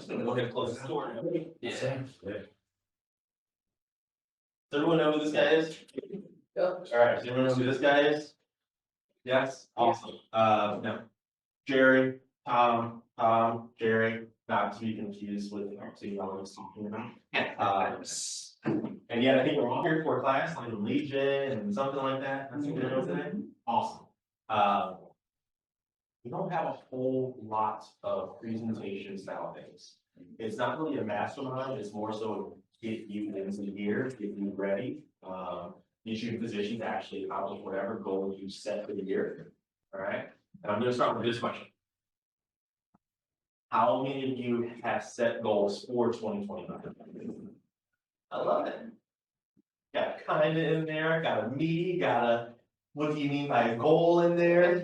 just gonna go ahead and close this door. Yeah. Same. Does everyone know who this guy is? Yep. All right, does everyone know who this guy is? Yes, awesome. No. Jerry, Tom, Jerry, not to be confused with actually all I'm speaking about. And yet I think we're all here for a class like Legion and something like that. That's what we're today. Awesome. We don't have a whole lot of presentation style things. It's not really a mastermind, it's more so get you into here, get you ready, get you in position to actually accomplish whatever goal you set for the year. All right, and I'm gonna start with this question. How many of you have set goals for 2025? I love it. Got a kinda in there, got a me, got a, what do you mean by a goal in there?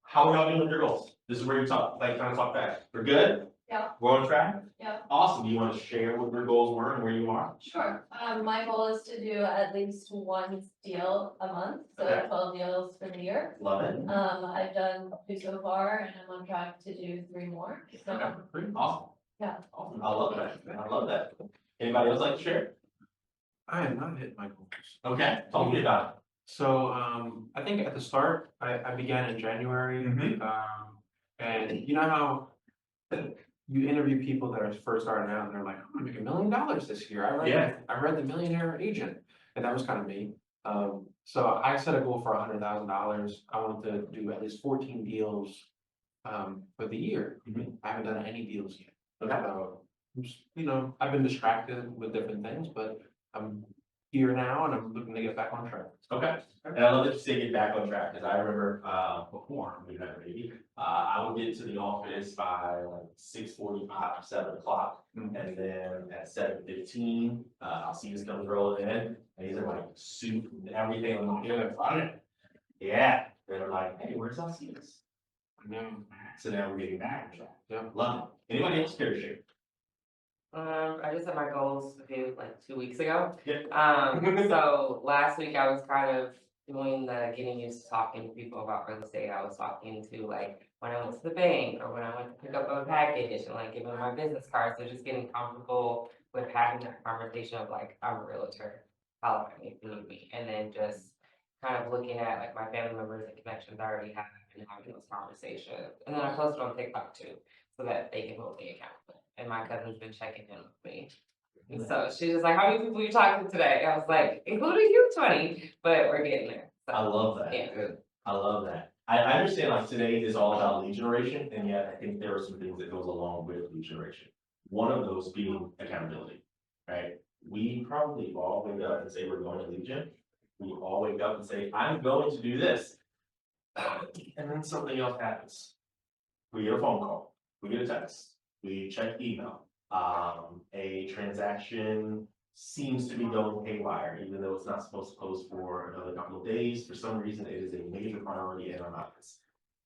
How are y'all doing with your goals? This is where you talk, like kind of talk back. We're good? Yeah. We're on track? Yeah. Awesome. Do you want to share what your goals were and where you are? Sure. My goal is to do at least one deal a month, so Okay. 12 deals for the year. Love it. I've done 2 so far, and I'm on track to do 3 more. So Okay, pretty awesome. Yeah. Awesome. I love that. I love that. Anybody else like to share? I have not hit my goals. Okay, talk to me about it. So, I think at the start, I began in January. Mhm. And you know how you interview people that are first starting out and they're like, I'm gonna make $1 million this year. I read The Millionaire Agent, and that was kind of me. So I set a goal for $100,000. I wanted to do at least 14 deals for the year. Mhm. I haven't done any deals yet. Okay. So, you know, I've been distracted with different things, but I'm here now and I'm looking to get back on track. Okay. And I love that you say get back on track, because I remember, before we had a baby, I would get to the office by like 6:45, 7 o'clock. Mhm. And then at 7:15, I'll see this comes rolling in, and he's in like suit and everything, I'm like, yeah, on it. Yeah, they're like, hey, where's our seats? So now we're getting back on track. Yeah. Love it. Anybody else care to share? I just had my goals like 2 weeks ago. Yeah. So last week I was kind of doing the getting used to talking to people about real estate. I was talking to like when I went to the bank or when I went to pick up a package and like giving them my business card. So just getting comfortable with having that conversation of like, I'm a realtor, holler at me if you need me. And then just kind of looking at like my family members and connections I already have and having those conversations. And then I posted on TikTok too, so that they can hold me accountable. And my cousin's been checking in with me. And so she's just like, how many people are you talking to today? I was like, including you, 20, but we're getting there. I So, love that. yeah. I love that. I understand like today is all about lead generation, and yet I think there are some things that goes along with lead generation. One of those being accountability, right? We probably all wake up and say we're going to lead gen. We all wake up and say, I'm going to do this. And then something else happens. We get a phone call, we get a text, we check email. A transaction seems to be going haywire, even though it's not supposed to close for another couple of days. For some reason, it is a major priority in our minds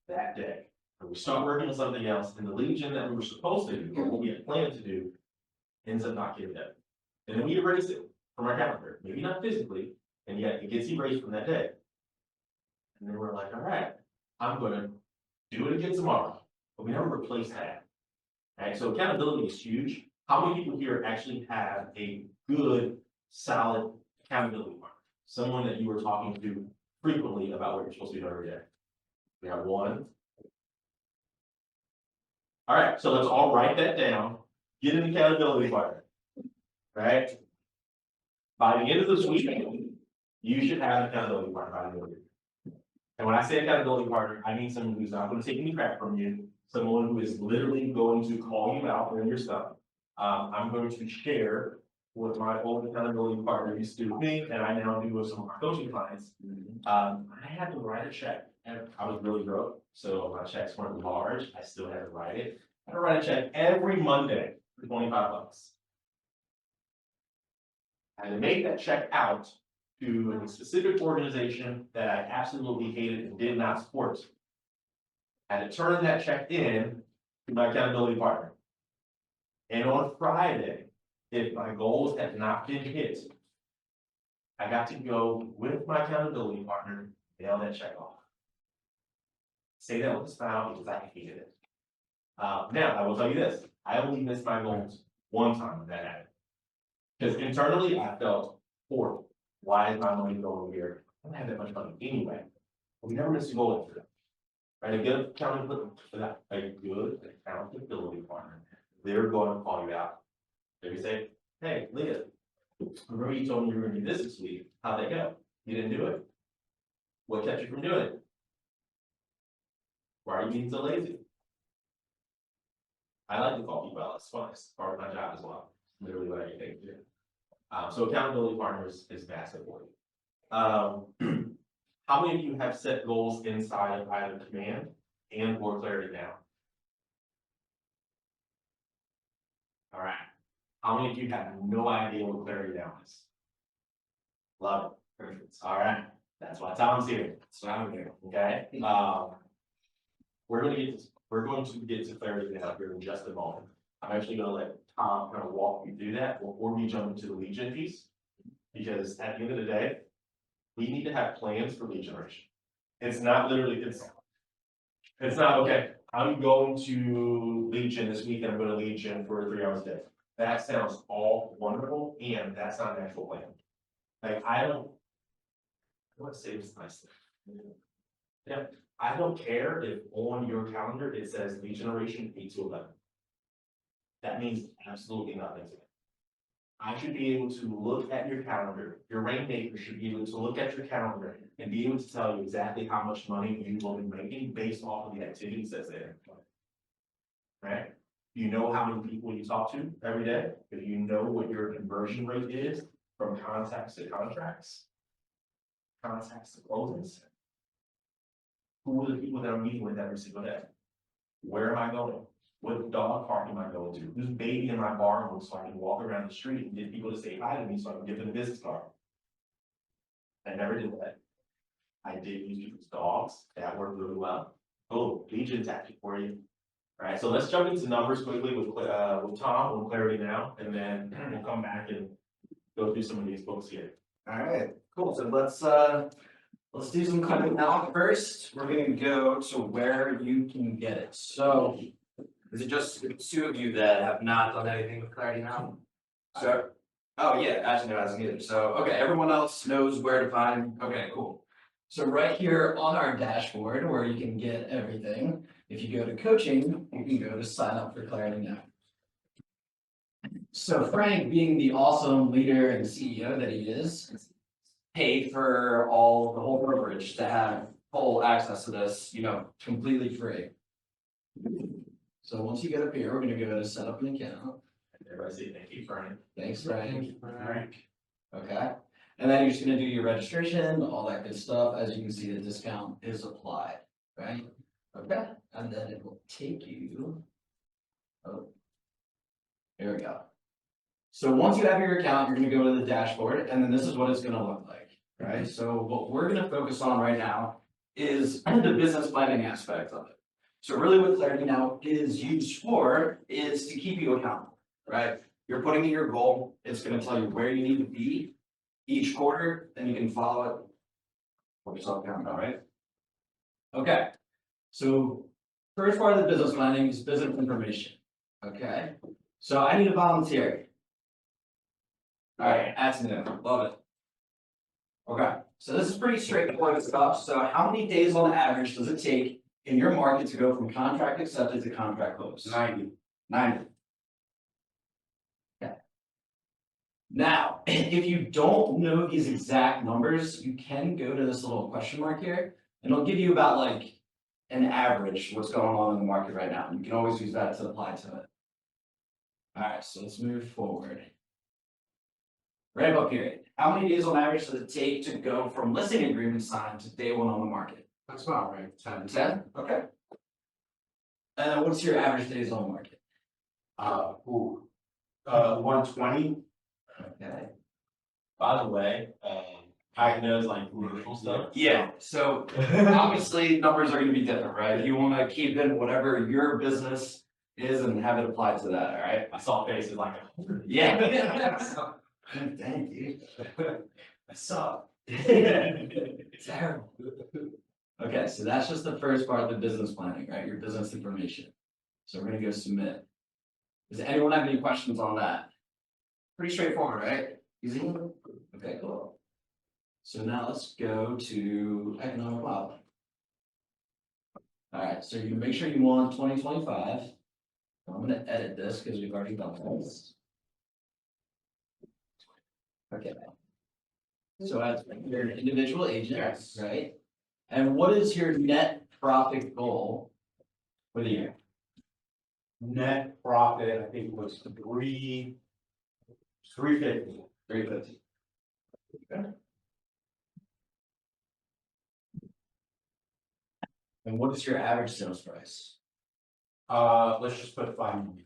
that day. And we start working on something else, and the legion that we were supposed to do, or what we had planned to do, ends up not getting done. And then we erase it from our calendar, maybe not physically, and yet it gets erased from that day. And then we're like, all right, I'm gonna do it again tomorrow, but we never replace that. Right, so accountability is huge. How many people here actually have a good, solid accountability partner? Someone that you are talking to frequently about what you're supposed to do every day. We have one. All right, so let's all write that down. Get an accountability partner. Right? By the end of this week, you should have an accountability partner by the end of the week. And when I say accountability partner, I mean someone who's not going to take any crap from you. Someone who is literally going to call you out on your stuff. I'm going to share what my old accountability partner used to do with me, and I now do with some of my coaching clients. I had to write a check, and I was really broke, so my checks weren't large. I still had to write it. I had to write a check every Monday for $25. I had to make that check out to a specific organization that I absolutely hated and did not support. I had to turn that check in to my accountability partner. And on Friday, if my goals had not been hit, I got to go with my accountability partner, mail that check off. Say that with a smile because I hated it. Now, I will tell you this, I only missed my goals one time when that happened. Because internally, I felt horrible. Why is my money going here? I don't have that much money anyway. We never missed a goal after that. Right, a good accountability partner, they're going to call you out. Maybe say, hey, Leah, remember you told me you were gonna do this week, how'd that go? You didn't do it. What kept you from doing it? Why are you being so lazy? I like to call people out, it's fun, it's part of my job as well, literally what I think to do. So accountability partners is massive for you. How many of you have set goals inside of either command and or clarity now? All right. How many of you have no idea what clarity now is? Love it. Perfect. All right. That's why Tom's here. That's why I'm here. Okay. We're going to get to clarity now here in just a moment. I'm actually going to let Tom kind of walk you through that before we jump into the lead gen piece. Because at the end of the day, we need to have plans for lead generation. It's not literally, it's not, okay, I'm going to lead gen this week and I'm going to lead gen for 3 hours a day. That sounds all wonderful, and that's not an actual plan. Like, I want to say this nicely. Yeah, I don't care if on your calendar it says lead generation 8 to 11. That means absolutely nothing to me. I should be able to look at your calendar, your rainmaker should be able to look at your calendar and be able to tell you exactly how much money you will be making based off of the activities that's there. Right? You know how many people you talk to every day, if you know what your conversion rate is from contacts to contracts, contacts to closings. Who are the people that I'm meeting with every single day? Where am I going? What dog park am I going to? Whose baby in my bar so I can walk around the street and get people to say hi to me so I can give them a business card? I never did that. I did use people's dogs. That worked really well. Oh, lead gen tactic for you. All right, so let's jump into numbers quickly with Tom on clarity now, and then we'll come back and go through some of these books here. All right, cool. So let's do some clarity now. First, we're gonna go to where you can get it. So is it just 2 of you that have not done anything with clarity now? So, oh yeah, actually no, hasn't either. So, okay, everyone else knows where to find. Okay, cool. So right here on our dashboard where you can get everything, if you go to coaching, you can go to sign up for clarity now. So Frank, being the awesome leader and CEO that he is, paid for the whole brokerage to have full access to this, completely free. So once you get up here, we're gonna go to set up an account. Everybody say thank you, Frank. Thanks, Frank. Frank. Okay, and then you're just gonna do your registration, all that good stuff. As you can see, the discount is applied, right? Okay, and then it will take you. Oh, here we go. So once you have your account, you're gonna go to the dashboard, and then this is what it's gonna look like, right? So what we're gonna focus on right now is the business planning aspect of it. So really what Clarity Now is used for is to keep you accountable, right? You're putting in your goal, it's gonna tell you where you need to be each quarter, and you can follow it. Hold yourself accountable, right? Okay, so first part of the business planning is business information, okay? So I need a volunteer. All right, that's new, love it. Okay, so this is pretty straightforward stuff. So how many days on average does it take in your market to go from contract accepted to contract close? 90. 90. Okay. Now, if you don't know these exact numbers, you can go to this little question mark here, and it'll give you about like an average what's going on in the market right now. You can always use that to apply to it. All right, so let's move forward. Ramp up period. How many days on average does it take to go from listing agreement signed to day 1 on the market? That's about right, 10. 10? Okay. And then what's your average days on market? 120. Okay. By the way, I knows like commercial stuff. Yeah, so obviously numbers are gonna be different, right? You wanna keep in whatever your business is and have it applied to that, all right? I saw faces like. Yeah. Thank you. I saw. Terrible. Okay, so that's just the first part of the business planning, right? Your business information. So we're gonna go submit. Does anyone have any questions on that? Pretty straightforward, right? Easy? Okay, cool. So now let's go to economic model. Alright, so you make sure you want 2025. I'm gonna edit this because we've already done this. Okay. So as you're an individual agent, Yes. right? And what is your net profit goal for the year? Net profit, I think was 350. 350. Okay. And what is your average sales price? Let's just put 5 million.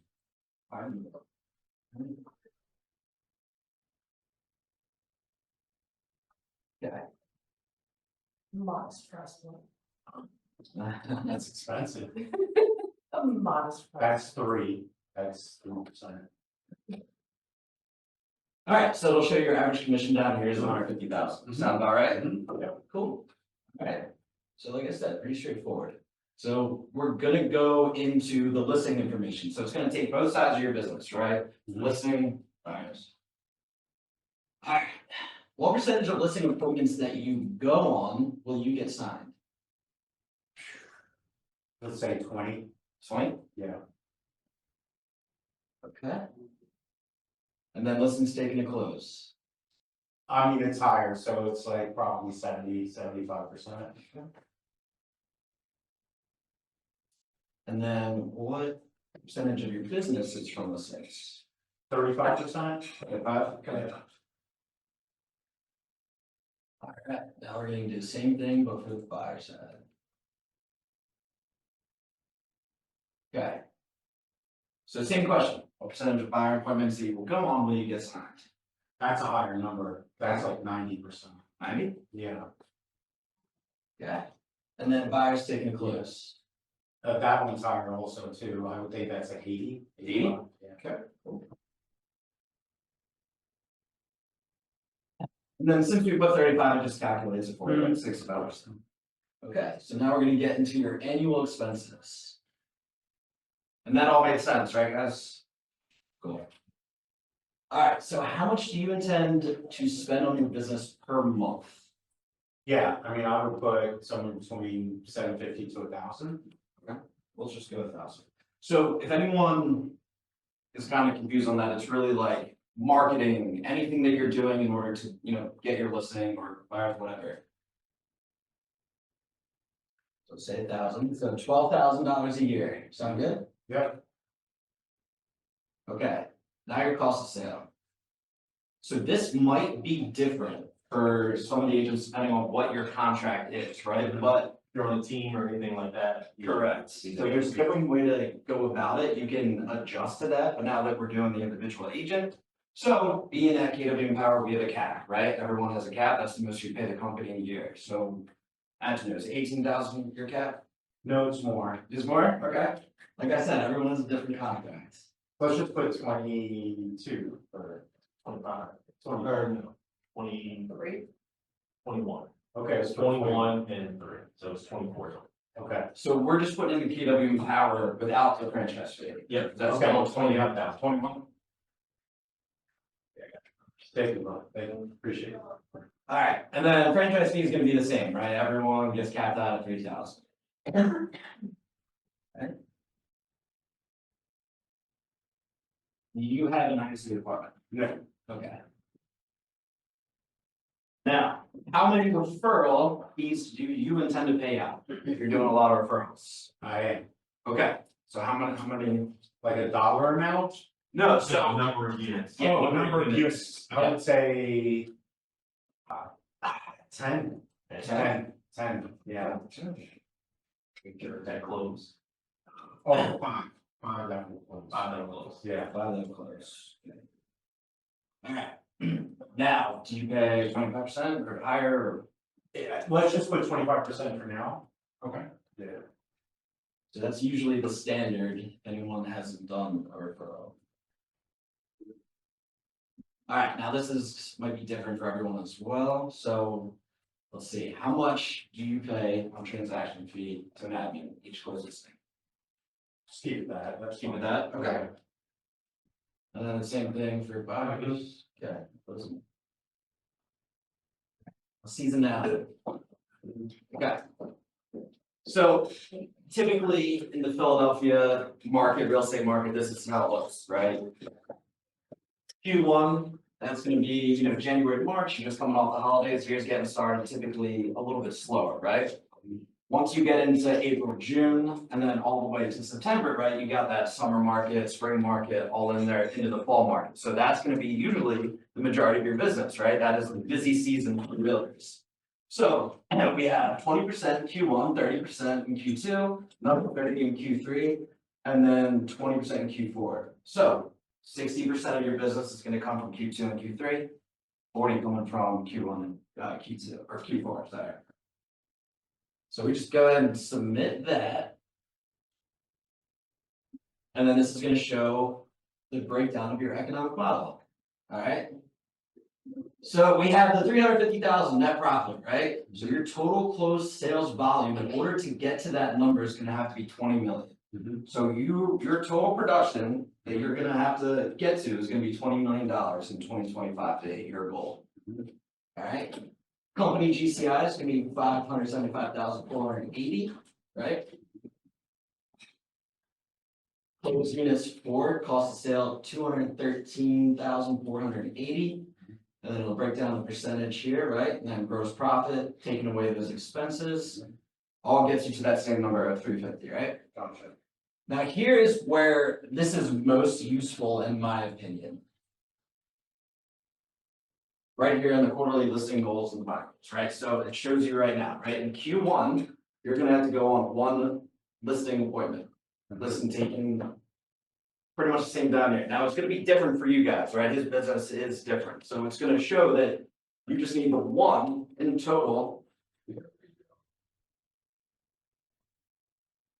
Modest price point. That's expensive. A modest price. That's 3, that's 3%. Alright, so it'll show your average commission down here is 150,000. Sound about right? Yeah. Cool. Alright, so like I said, pretty straightforward. So we're gonna go into the listing information. So it's gonna take both sides of your business, right? Listing, buyers. Alright, what percentage of listing appointments that you go on will you get signed? Let's say 20. 20? Yeah. Okay. And then listings taken to close. I mean, it's higher, so it's like probably 75%. And then what percentage of your business is from listings? 35%? 35? Okay. Alright, now we're gonna do the same thing, but for the buyer side. Okay. So same question, what percentage of buyer appointments that you will go on will you get signed? That's a higher number, that's like 90%. 90? Yeah, Okay. And then buyers taking a close. that one's higher also too, I would think that's like 80. 80? Yeah. Okay. Cool. And then since we put 35, it just calculates it for you, like $6. Okay, so now we're gonna get into your annual expenses. And that all makes sense, right, guys? Cool. Alright, so how much do you intend to spend on your business per month? Yeah, I mean, I would put somewhere between 750 to 1,000. Let's just go 1,000. So if anyone is kind of confused on that, it's really like marketing, anything that you're doing in order to, get your listing or buyers, whatever. So say 1,000, so $12,000 a year, sound good? Yep. Okay, now your cost of sale. So this might be different for some of the agents depending on what your contract is, right? But You're on a team or anything like that. correct. So there's a different way to go about it. You can adjust to that, but now that we're doing the individual agent. So being at KW Power, we have a cap, right? Everyone has a cap. That's the most you pay the company in a year. So Antonio, is 18,000 your cap? No, it's more. Is more? Okay. Like I said, everyone has a different contract. Let's just put 22 or 25. 20, or no, 23, 21. Okay, it's 21 and 3, so it's 24. Okay. So we're just putting in the KW Power without the franchise fee. Yep. That's Okay, still 20,000. 21. Thank you, thank you, appreciate it. All right, and then franchise fee is gonna be the same, right? Everyone gets capped out at 3,000. Okay. You have an IC department. Yeah. Okay. Now, how many referral fees do you intend to pay out if you're doing a lot of referrals? I am, Okay, so how many? like a dollar amount? No, so. Number of units. Yeah, Oh, number of units, I Yeah. would say. 10. 10. 10, yeah. That close. Oh, 5. 5 that will close. 5 that will close. Yeah. 5 that will close. All right. Now, do you pay 25% or higher or? Yeah, let's just put 25% for now. Okay. Yeah. So that's usually the standard, if anyone hasn't done a referral. Alright, now this might be different for everyone as well, so let's see, how much do you pay on transaction fee to an admin each close listing? Just keep it that, that's Keep it fine. that, okay. And then the same thing for buyers. Okay. Closing. Seasonality. Okay. So typically in the Philadelphia market, real estate market, this is how it looks, right? Q1, that's gonna be, January, March, you're just coming off the holidays, you're just getting started, typically a little bit slower, right? Once you get into April, June, and then all the way to September, right, you got that summer market, spring market, all in there into the fall market. So that's gonna be usually the majority of your business, right? That is the busy season for realtors. So we have 20% in Q1, 30% in Q2, another 30 in Q3, and then 20% in Q4. So 60% of your business is gonna come from Q2 and Q3, 40 coming from Q1 and Q2, or Q4, sorry. So we just go ahead and submit that. And then this is gonna show the breakdown of your economic model, all right? So we have the 350,000 net profit, right? So your total closed sales volume, in order to get to that number, is gonna have to be 20 million. So your total production that you're gonna have to get to is gonna be $20 million in 2025 to hit your goal. All right? Company GCI is gonna be 575,480, right? Closed units 4, cost of sale 213,480. And then it'll break down the percentage here, right? And then gross profit, taking away those expenses, all gets you to that same number of 350, right? Gotcha. Now here's where this is most useful in my opinion. Right here in the quarterly listing goals and the buy goals, right? So it shows you right now, right? In Q1, you're gonna have to go on one listing appointment. Listing taking pretty much the same down here. Now it's gonna be different for you guys, right? His business is different. So it's gonna show that you just need the one in total.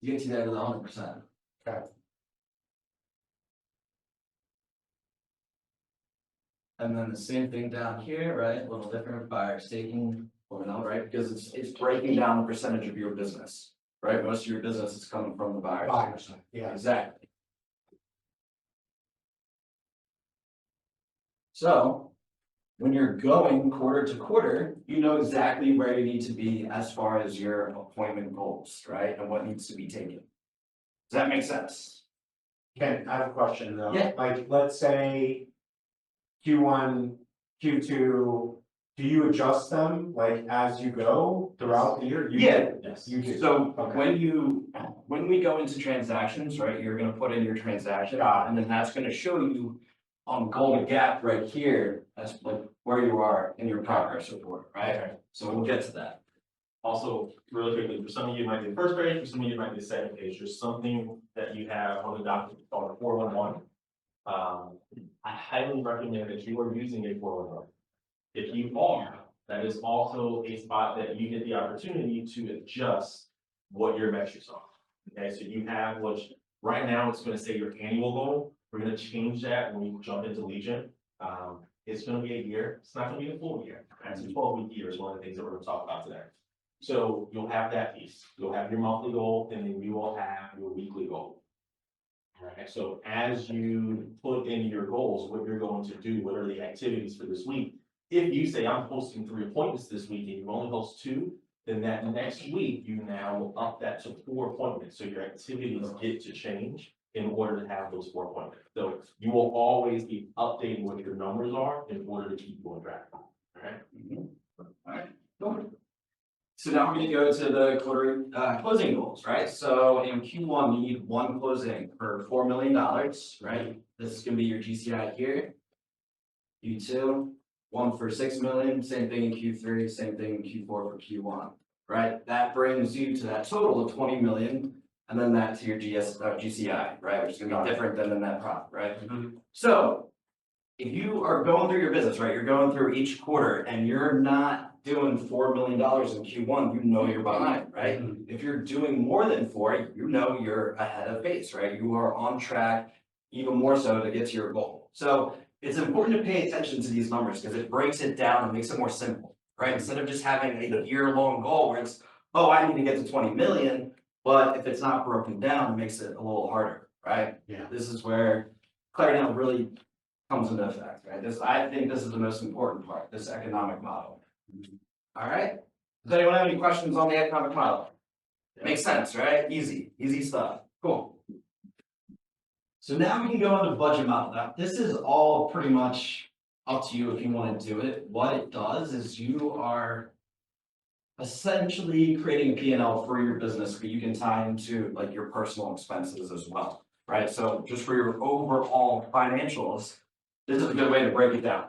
You get to that with 100%. Okay. And then the same thing down here, right? A little different buyer staking formula, right? Because it's breaking down the percentage of your business, right? Most of your business is coming from the buyers. Buyers, yeah. Exactly. So when you're going quarter to quarter, you know exactly where you need to be as far as your appointment goals, right? And what needs to be taken. Does that make sense? Ken, I have a question though. Yeah. Like, let's say Q1, Q2, do you adjust them like as you go throughout the year? You do. Yeah. Yes. You do. So Okay. when we go into transactions, right, you're gonna put in your transaction, and then that's gonna show you on golden gap right here, that's like where you are in your progress report, right? Okay. So we'll get to that. Also, really quickly, for some of you, it might be the first page, for some of you, it might be the second page, there's something that you have on the document called a 411. I highly recommend that you are using a 411. If you are, that is also a spot that you get the opportunity to adjust what your metrics are. Okay, so you have right now it's gonna say your annual goal. We're gonna change that when we jump into Legion. It's gonna be a year, it's not gonna be a full year. It's a 12-week year is one of the things that we're gonna talk about today. So you'll have that piece, you'll have your monthly goal, and then you will have your weekly goal. Alright, so as you put in your goals, what you're going to do, what are the activities for this week? If you say I'm hosting 3 appointments this week and you only host 2, then that next week you now will up that to 4 appointments. So your activities get to change in order to have those 4 appointments. So you will always be updating what your numbers are in order to keep you on track. Alright. Alright, cool. So now we're gonna go to the quarter closing goals, right? So in Q1, you need 1 closing for $4 million, right? This is gonna be your GCI here. Q2, 1 for 6 million, same thing in Q3, same thing in Q4 for Q1, right? That brings you to that total of 20 million, and then that to your GCI, right? Which is gonna be different than the net profit, right? So if you are going through your business, right, you're going through each quarter and you're not doing $4 million in Q1, you know you're behind, right? If you're doing more than 4, you know you're ahead of pace, right? You are on track, even more so to get to your goal. So it's important to pay attention to these numbers because it breaks it down and makes it more simple, right? Instead of just having a year-long goal where it's, oh, I need to get to 20 million, but if it's not broken down, it makes it a little harder, right? Yeah. This is where clarity now really comes into effect, right? I think this is the most important part, this economic model. All right, does anyone have any questions on the economic model? Makes sense, right? Easy stuff, cool. So now we can go into budget model. Now, this is all pretty much up to you if you want to do it. What it does is you are essentially creating a P&L for your business, but you can tie into like your personal expenses as well, right? So just for your overall financials, this is a good way to break it down.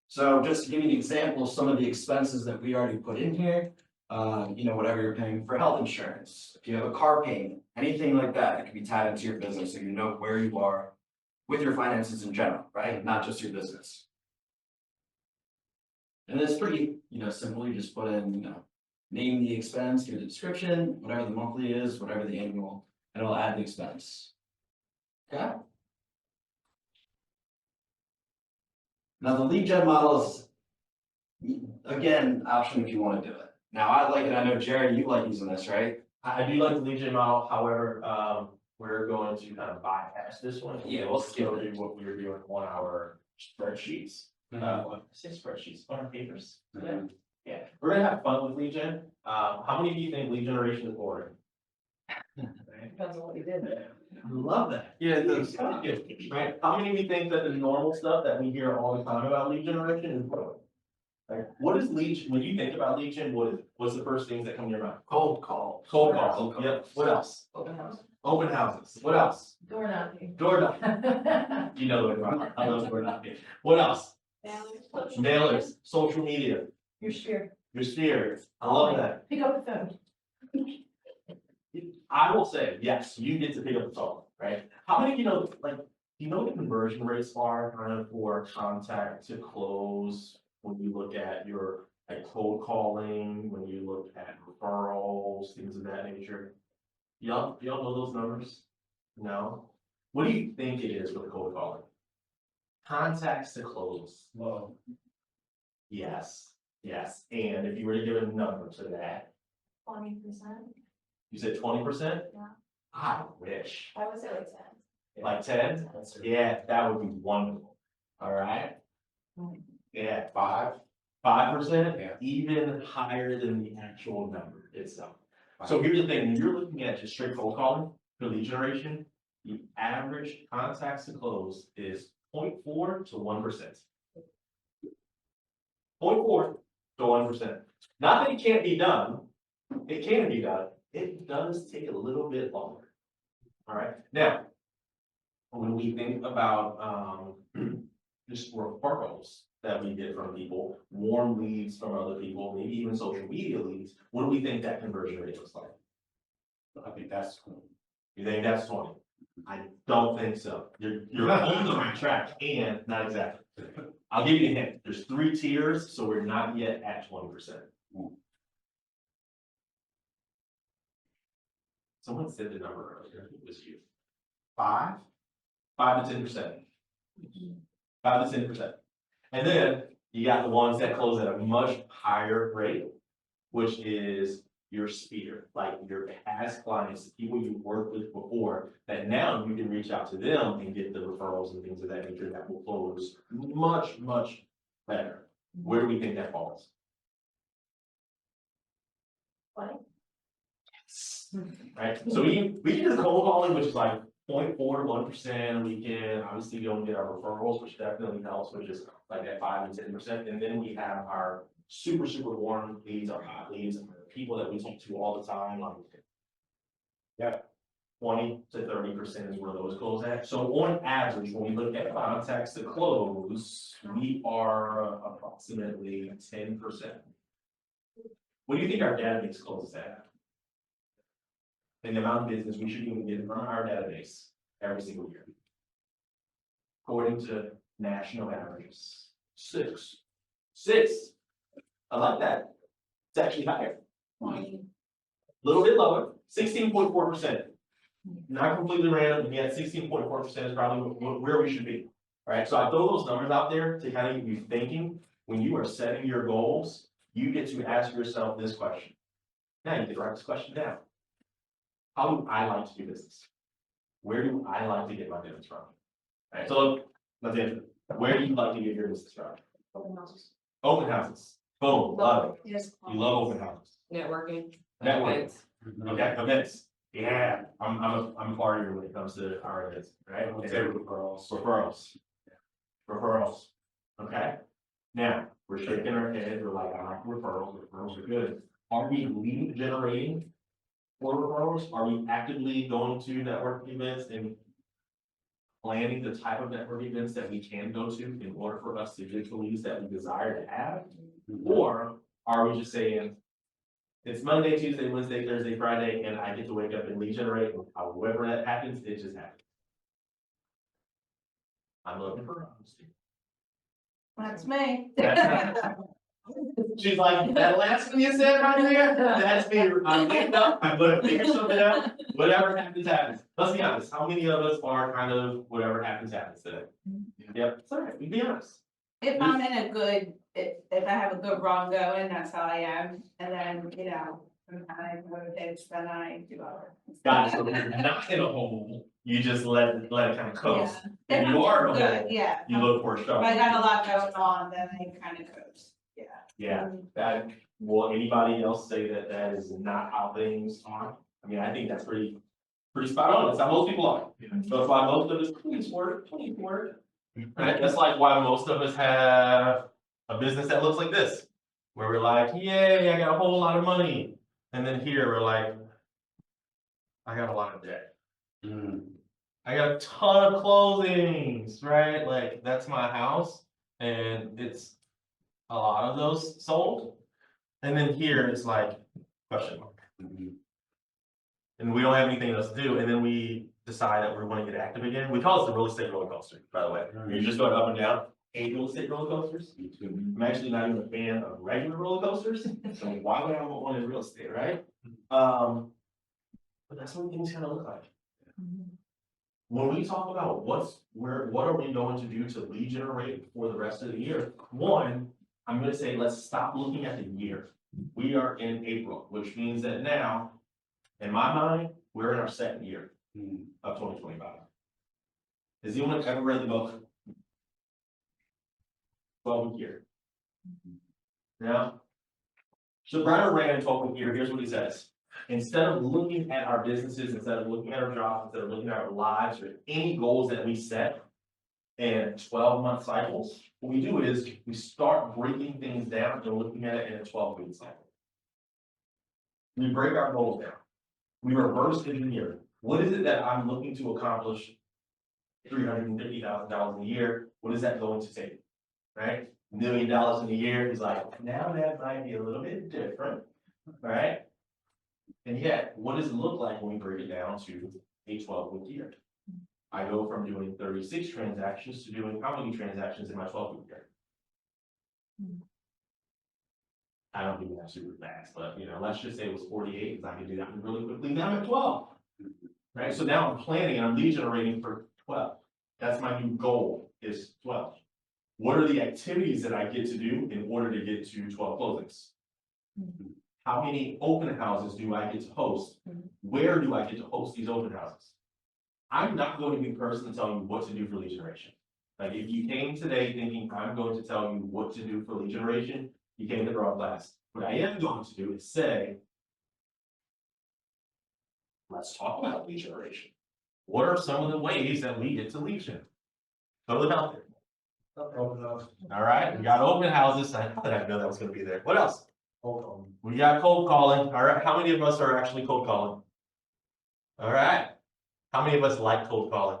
So just to give you an example of some of the expenses that we already put in here, whatever you're paying for health insurance, if you have a car payment, anything like that, it can be tied into your business, so you know where you are with your finances in general, right? Not just your business. And it's pretty, simple. You just put in, name the expense, give the description, whatever the monthly is, whatever the annual, and it'll add the expense. Okay? Now the lead gen model is, again, option if you want to do it. Now I like it, I know Jerry, you like using this, right? I do like the lead gen model, however, we're going to kind of bypass this one. Yeah, We'll still do what we were doing on our spreadsheets. Six spreadsheets on our papers. Mhm. Yeah, we're gonna have fun with lead gen. How many of you think lead generation is boring? Depends on what you did. I love that. Yeah, It's kind of good, right? How many of you think that the normal stuff that we hear all the time about lead generation is boring? Like, what is lead, when you think about lead gen, what's the first things that come to your mind? Cold call. Cold Cold calls, calls. yep, what else? Open house. Open houses, what else? Door knocking. Door knocking, you know what I'm, I love door knocking. What else? Mailers, social media, Your sphere. your spheres, I love that. Pick up the phone. I will say, yes, you get to pick up the phone, right? How many of you know, like, do you know what the conversion rates are kind of for contact to close? When you look at your, like, cold calling, when you look at referrals, things of that nature? Y'all know those numbers? No? What do you think it is with cold calling? Contacts to close. Well. Yes, and if you were to give a number to that, 20%, you said 20%? Yeah. I wish. I would say like 10. Like 10? Yeah, that would be wonderful. All right? Yeah, 5%? Yeah. Even higher than the actual number itself. So here's the thing, when you're looking at just straight cold calling for lead generation, the average contacts to close is 0.4 to 1%. 0.4 to 1%. Not that it can't be done, it can be done, it does take a little bit longer. All right, now, when we think about just referrals that we get from people, warm leads from other people, maybe even social media leads, what do we think that conversion rate looks like? I think that's cool. You think that's 20? I don't think so. You're on the right track, and not exactly. I'll give you a hint. There's 3 tiers, so we're not yet at 20%. Someone said the number earlier, I think it was you. 5? 5 to 10%. 5 to 10%. And then you got the ones that close at a much higher rate, which is your sphere, like your past clients, the people you worked with before, that now you can reach out to them and get the referrals and things of that nature that will close much, much better. Where do we think that falls? 20? Right, so we can do the cold calling, which is like 0.4 to 1%. We can obviously go and get our referrals, which definitely helps, which is like that 5 to 10%. And then we have our super warm leads, our hot leads, and people that we talk to all the time, like, yeah, 20 to 30% is where those close at. So on average, when we look at contacts to close, we are approximately 10%. What do you think our database closes at? And the amount of business we should even get from our database every single year. According to national averages, 6. I like that. It's actually higher. Little bit lower, 16.4%. Not completely random, and yet 16.4% is probably where we should be. All right, so I throw those numbers out there to kind of get you thinking. When you are setting your goals, you get to ask yourself this question. Now you get to write this question down. How do I like to do business? Where do I like to get my business from? Alright, so let's answer, where do you like to get your business from? Open houses. Open houses, boom, love it, Yes. you love open houses. Networking. Networking. events. Okay, events, yeah, I'm a partier when it comes to our events, right? I would say referrals. Referrals. Referrals, okay? Now, we're shaking our heads, we're like, I like referrals are good. Are we lead generating for referrals? Are we actively going to network events and planning the type of network events that we can go to in order for us to get the leads that we desire to have? Or are we just saying, it's Monday, Tuesday, Wednesday, Thursday, Friday, and I get to wake up and lead generate, and however that happens, it just happens. I'm looking for honesty. That's me. She's like, that last one you said right there, that's me, I'm getting up, I'm gonna figure something out, whatever happens, happens. Let's be honest, how many of us are kind of, whatever happens, happens today? Yep, it's all right, we be honest. If I'm in a good, if I have a good run going, that's how I am, and then, you know, when I go to pitch, then I do other. Got it, so when you're not in a hole, you just let it kind of coast. Yeah. If you are in a Good, hole, yeah. you look for a If shovel. I got a lot going on, then I kind of coast, yeah. Yeah, that, will anybody else say that that is not how things are? I mean, I think that's pretty spot on, that's how most people are. So that's why most of us, please work. Right, that's like why most of us have a business that looks like this, where we're like, yay, I got a whole lot of money. And then here, we're like, I got a lot of debt. I got a ton of closings, right? Like, that's my house, and it's a lot of those sold. And then here, it's like, question mark. And we don't have anything else to do, and then we decide that we're going to get active again. We call it the real estate roller coaster, by the way. You're just going up and down. Hate real estate roller coasters. I'm actually not even a fan of regular roller coasters, so why would I want one in real estate, right? But that's what things kind of look like. When we talk about what are we going to do to lead generate for the rest of the year? One, I'm gonna say, let's stop looking at the year. We are in April, which means that now, in my mind, we're in our second year of 2025. Has anyone ever read the book? 12-week year. No? So Brian Rand 12-week year, here's what he says. Instead of looking at our businesses, instead of looking at our jobs, instead of looking at our lives or any goals that we set in 12-month cycles, what we do is we start breaking things down and looking at it in a 12-week cycle. We break our goals down. We reverse engineer. What is it that I'm looking to accomplish? $350,000 a year. What is that going to take? Right? $1 million in a year is like, now that might be a little bit different, right? And yet, what does it look like when we break it down to a 12-week year? I go from doing 36 transactions to doing how many transactions in my 12-week year? I don't do that super fast, but you know, let's just say it was 48, because I can do that really quickly. Now I'm at 12. Right? So now I'm planning and I'm lead generating for 12. That's my new goal, is 12. What are the activities that I get to do in order to get to 12 closings? How many open houses do I get to host? Where do I get to host these open houses? I'm not going to be the person to tell you what to do for lead generation. Like if you came today thinking I'm going to tell you what to do for lead generation, you came to the wrong class. What I am going to do is say, let's talk about lead generation. What are some of the ways that we get to lead gen? Throw it out there. All right, we got open houses. I didn't know that was going to be there. What else? Cold calling. We got cold calling. All right, how many of us are actually cold calling? All right, how many of us like cold calling?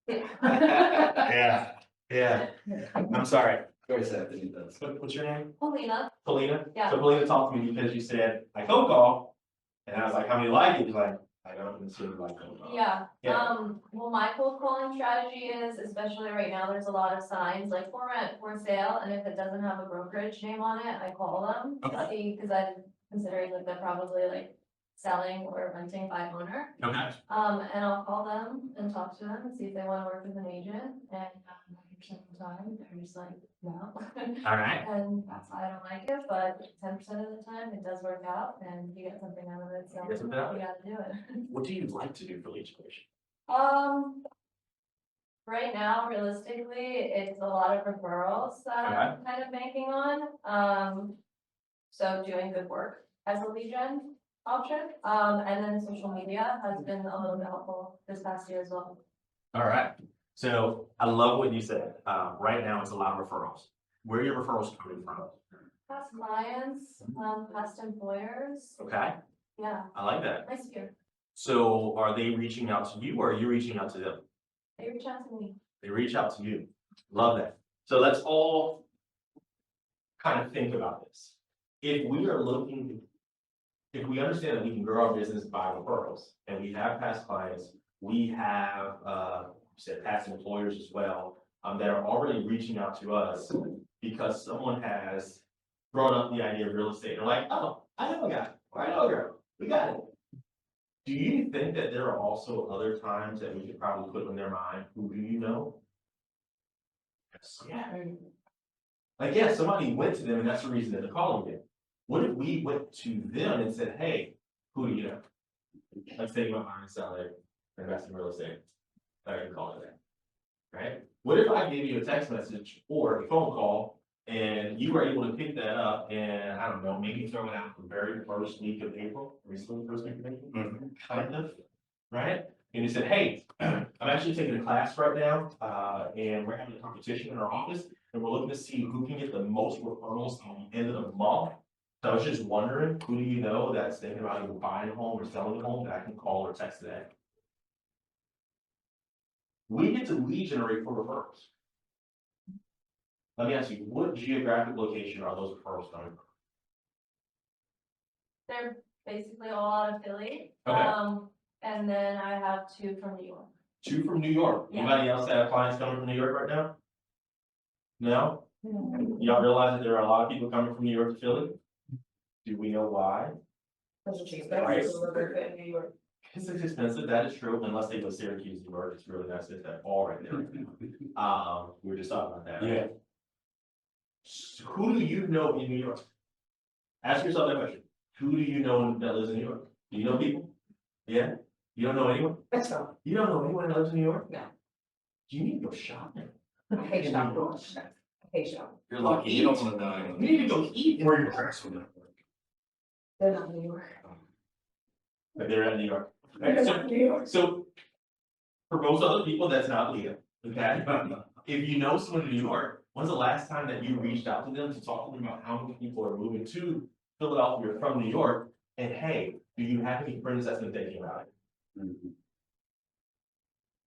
Yeah, yeah. I'm sorry. Very sad that he does. What's your name? Paulina, Polina? Yeah. So Polina talked to me because you said, I cold call. And I was like, how many like it? He's like, I don't necessarily like cold call. yeah, Yeah. well, my cold calling strategy is, especially right now, there's a lot of signs like for rent, for sale, and if it doesn't have a brokerage name on it, I call them. Okay. See, cause I'm considering that they're probably like selling or renting by owner. Okay. And I'll call them and talk to them and see if they wanna work with an agent, and 90% of the time, they're just like, no. All right. And that's why I don't like it, but 10% of the time, it does work out, and you get something out of it, so You get you something out of it. gotta do it. What do you like to do for lead generation? Right now, realistically, it's a lot of referrals that I'm kind of banking on. So doing good work as a lead gen option. And then social media has been a little bit helpful this past year as well. All right, so I love what you said. Right now, it's a lot of referrals. Where are your referrals coming from? Past clients, past employers, Okay, yeah, I like that. nice year. So are they reaching out to you or are you reaching out to them? They reach out to me. They reach out to you. Love that. So let's all kind of think about this. If we are looking, if we understand that we can grow our business by referrals and we have past clients, we have, said past employers as well, that are already reaching out to us because someone has brought up the idea of real estate. They're like, oh, I know a guy, or I know a girl, we got it. Do you think that there are also other times that we could probably put in their mind, who do you know? Yeah. Like, yeah, somebody went to them and that's the reason that they're calling you. What if we went to them and said, hey, who do you know? Let's say you want to sell it, invest in real estate. I can call it that. Right? What if I gave you a text message or a phone call and you were able to pick that up and I don't know, maybe throw it out the very first week of April, recently first week of April, kind of, right? And you said, hey, I'm actually taking a class right now, and we're having a competition in our office, and we're looking to see who can get the most referrals at the end of the month. So I was just wondering, who do you know that's thinking about either buying a home or selling a home that I can call or text today? We get to lead generate for referrals. Let me ask you, what geographic location are those referrals coming from? They're basically all out of Philly. Okay. And then I have 2 from New York. 2 from New York. Yeah. Anybody else have clients coming from New York right now? No? Y'all realize that there are a lot of people coming from New York to Philly? Do we know why? Right. In New York. It's expensive, that is true, unless they go to Syracuse, New York, it's really nice, it's that all right there. We were just talking about that, right? So who do you know in New York? Ask yourself that question. Who do you know that lives in New York? Do you know people? Yeah? You don't know anyone? You don't know anyone that lives in New York? No. Do you need to go shopping? I hate shopping. I hate shopping. You're lucky, you don't wanna know anyone. You need to go eat. Where your parents from? They're not in New York. But they're in New York. They're not in New York. So, for most other people, that's not legal, okay? If you know someone in New York, when's the last time that you reached out to them to talk to them about how many people are moving to Philadelphia from New York? And hey, do you have any friends that's been thinking about it?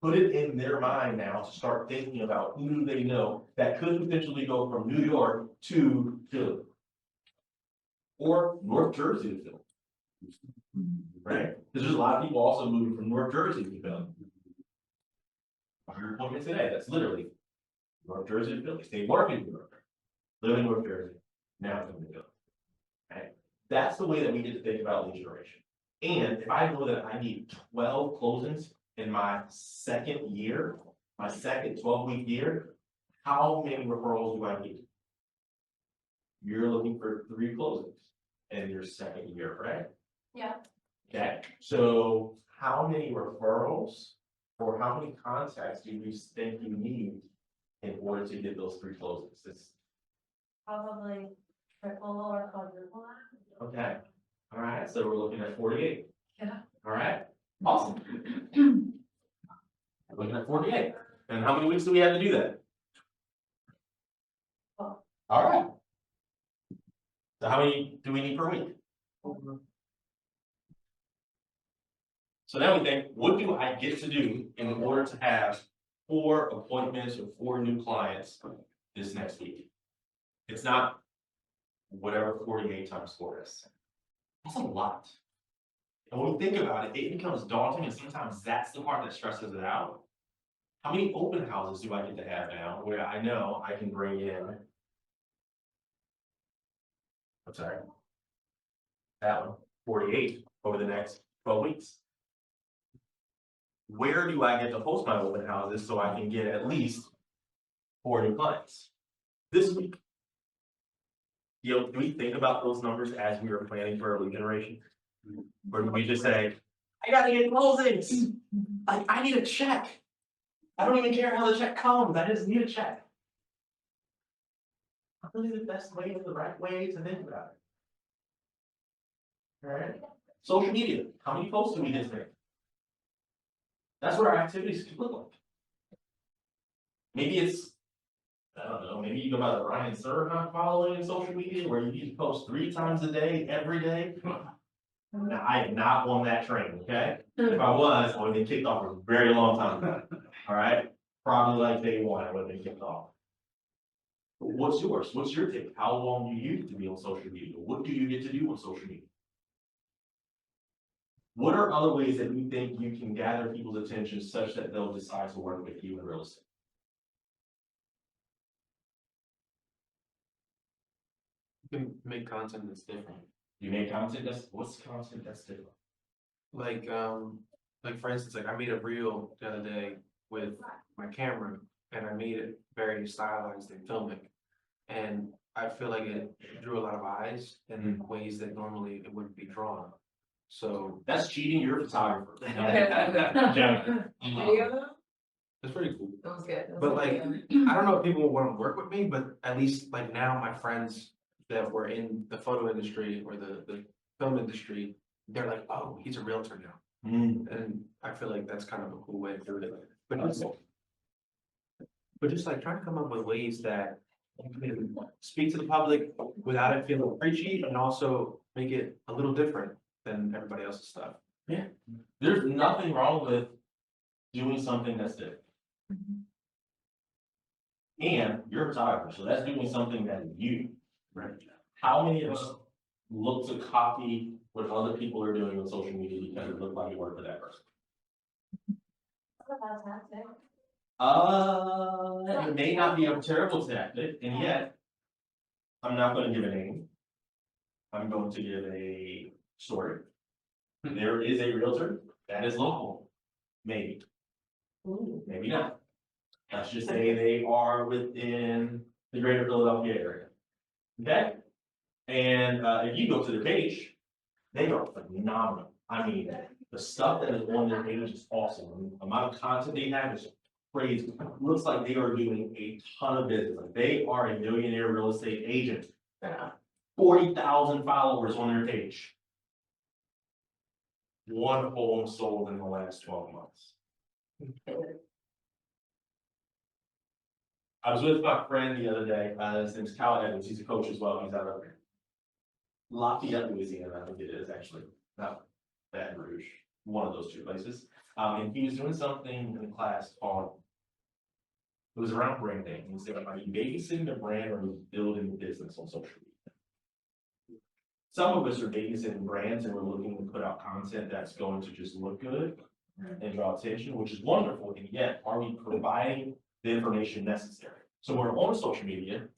Put it in their mind now to start thinking about who do they know that could potentially go from New York to Philly. Or North Jersey to Philly. Right? Because there's a lot of people also moving from North Jersey to Philly. Your appointment today, that's literally North Jersey to Philly. They work in New York, live in North Jersey, now come to Philly. Right? That's the way that we get to think about lead generation. And if I know that I need 12 closings in my second year, my second 12-week year, how many referrals do I need? You're looking for 3 closings in your second year, right? Yeah. Okay, so how many referrals or how many contacts do you think you need in order to get those 3 closings? It's, Probably triple or quadruple. okay, all right, so we're looking at 48. Yeah. All right, awesome. Looking at 48. And how many weeks do we have to do that? Oh. All right. So how many do we need per week? So now we think, what do I get to do in order to have 4 appointments or 4 new clients this next week? It's not whatever 48 times 4 is. That's a lot. And when we think about it, it becomes daunting, and sometimes that's the part that stresses it out. How many open houses do I get to have now where I know I can bring in? I'm sorry. That one, 48 over the next 12 weeks. Where do I get to host my open houses so I can get at least 4 new clients this week? You know, do we think about those numbers as we were planning for our lead generation? Or do we just say, I gotta get closings, like I need a check? I don't even care how the check comes, I just need a check. Really the best way, the right way to think about it. Alright, social media, how many posts do we just make? That's what our activities could look like. Maybe it's, I don't know, maybe you go by the Ryan Serhant following in social media where you need to post 3 times a day, every day. Now, I am not on that train, okay? If I was, I would have been kicked off for a very long time ago, alright? Probably like day 1, I would have been kicked off. But what's yours? What's your take? How long do you get to be on social media? What do you get to do on social media? What are other ways that you think you can gather people's attention such that they'll decide to work with you in real estate? You can make content that's different. You make content what's content that's different? Like for instance, like I made a reel the other day with my camera and I made it very stylized and filmic. And I feel like it drew a lot of eyes in ways that normally it wouldn't be drawn. So That's cheating, you're a photographer. Video, it's pretty cool. that was good. But like, I don't know if people will want to work with me, but at least like now my friends that were in the photo industry or the film industry, they're like, oh, he's a realtor now. And I feel like that's kind of a cool way to do it. But just like trying to come up with ways that you can speak to the public without it feeling preachy and also make it a little different than everybody else's stuff. Yeah, there's nothing wrong with doing something that's different. And you're a photographer, so that's doing something that is you, right? How many of us look to copy what other people are doing on social media because it looked like you work for that person? It may not be a terrible tactic, and yet, I'm not gonna give a name. I'm going to give a story. There is a realtor that is local, maybe. Maybe not. Let's just say they are within the greater Philadelphia area. Okay? And if you go to their page, they are phenomenal. I mean, the stuff that is on their page is awesome. The amount of content they have is crazy. Looks like they are doing a ton of business. Like they are a millionaire real estate agent. 40,000 followers on their page. 1 home sold in the last 12 months. I was with my friend the other day, his name's Kyle Evans, he's a coach as well, he's out of Lafayette, Louisiana, I think it is actually, not Baton Rouge, one of those 2 places. And he was doing something in class called, it was around branding, he said, are you babysitting the brand or are you building the business on social media? Some of us are babysitting brands and we're looking to put out content that's going to just look good and draw attention, which is wonderful, and yet, are we providing the information necessary? So we're on social media.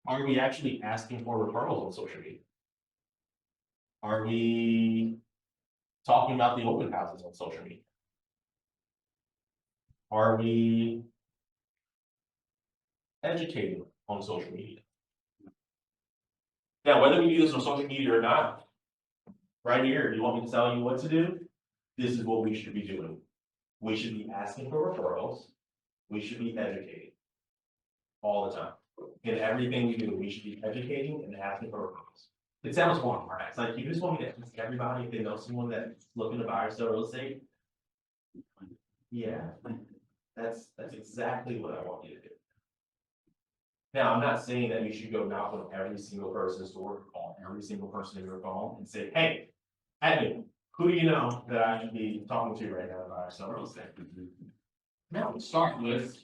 Are we actually asking for referrals on social media? Are we talking about the open houses on social media? Are we educating on social media? Now, whether we do this on social media or not, right here, if you want me to tell you what to do, this is what we should be doing. We should be asking for referrals. We should be educating all the time. In everything we do, we should be educating and asking for referrals. It sounds wrong, right? It's like, you just want me to ask everybody if they know someone that's looking to buy or sell real estate? Yeah, that's exactly what I want you to do. Now, I'm not saying that you should go knock on every single person's door, call every single person in your phone and say, hey, admin, who do you know that I should be talking to right now about sell real estate? Now, we'll start with,